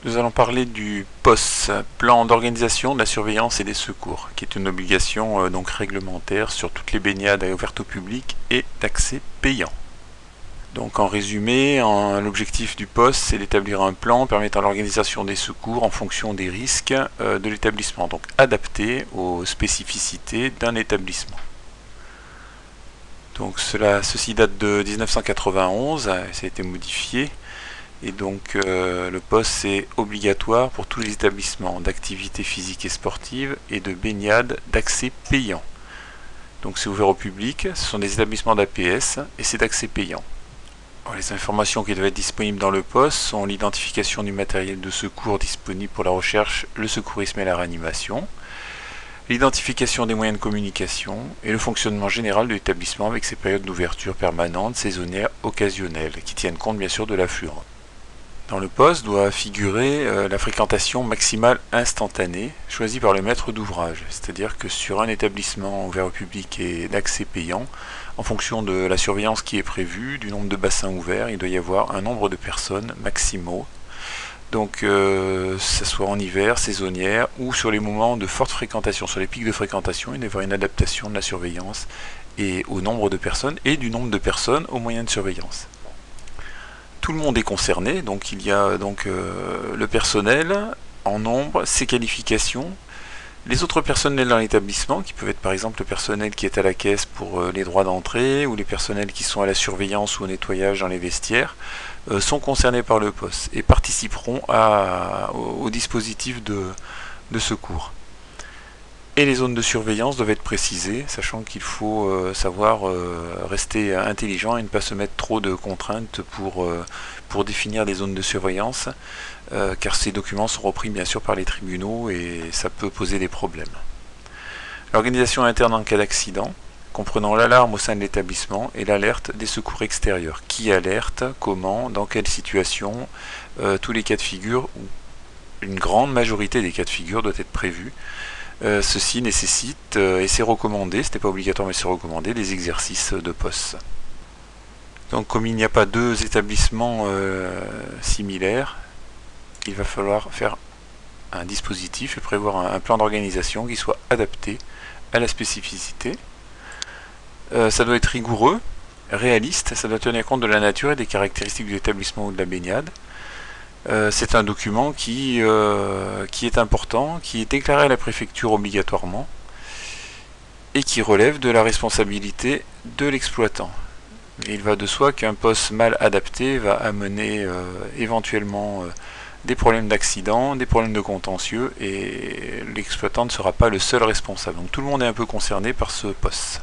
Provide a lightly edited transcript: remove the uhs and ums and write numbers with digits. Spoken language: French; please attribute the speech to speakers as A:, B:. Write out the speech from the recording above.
A: Nous allons parler du POS, plan d'organisation de la surveillance et des secours, qui est une obligation donc réglementaire sur toutes les baignades ouvertes au public et d'accès payant. Donc en résumé, l'objectif du POS, c'est d'établir un plan permettant l'organisation des secours en fonction des risques de l'établissement, donc adapté aux spécificités d'un établissement. Donc ceci date de 1991, ça a été modifié. Et donc le POS est obligatoire pour tous les établissements d'activités physiques et sportives et de baignade d'accès payant. Donc c'est ouvert au public, ce sont des établissements d'APS et c'est d'accès payant. Alors, les informations qui doivent être disponibles dans le POS sont l'identification du matériel de secours disponible pour la recherche, le secourisme et la réanimation, l'identification des moyens de communication et le fonctionnement général de l'établissement avec ses périodes d'ouverture permanentes, saisonnières, occasionnelles, qui tiennent compte bien sûr de l'affluence. Dans le POS doit figurer la fréquentation maximale instantanée choisie par le maître d'ouvrage, c'est-à-dire que sur un établissement ouvert au public et d'accès payant, en fonction de la surveillance qui est prévue, du nombre de bassins ouverts, il doit y avoir un nombre de personnes maximaux. Donc que ce soit en hiver, saisonnière ou sur les moments de forte fréquentation, sur les pics de fréquentation, il doit y avoir une adaptation de la surveillance et au nombre de personnes et du nombre de personnes aux moyens de surveillance. Tout le monde est concerné, donc il y a le personnel en nombre, ses qualifications, les autres personnels dans l'établissement, qui peuvent être par exemple le personnel qui est à la caisse pour les droits d'entrée, ou les personnels qui sont à la surveillance ou au nettoyage dans les vestiaires, sont concernés par le POS et participeront au dispositif de secours. Et les zones de surveillance doivent être précisées, sachant qu'il faut savoir rester intelligent et ne pas se mettre trop de contraintes pour définir des zones de surveillance, car ces documents sont repris bien sûr par les tribunaux et ça peut poser des problèmes. L'organisation interne en cas d'accident, comprenant l'alarme au sein de l'établissement et l'alerte des secours extérieurs. Qui alerte, comment, dans quelle situation, tous les cas de figure, ou une grande majorité des cas de figure doit être prévue. Ceci nécessite, et c'est recommandé, ce n'est pas obligatoire mais c'est recommandé, des exercices de POS. Donc comme il n'y a pas deux établissements similaires, il va falloir faire un dispositif et prévoir un plan d'organisation qui soit adapté à la spécificité. Ça doit être rigoureux, réaliste, ça doit tenir compte de la nature et des caractéristiques de l'établissement ou de la baignade. C'est un document qui est important, qui est déclaré à la préfecture obligatoirement et qui relève de la responsabilité de l'exploitant. Il va de soi qu'un POS mal adapté va amener éventuellement des problèmes d'accident, des problèmes de contentieux et l'exploitant ne sera pas le seul responsable. Donc tout le monde est un peu concerné par ce POS.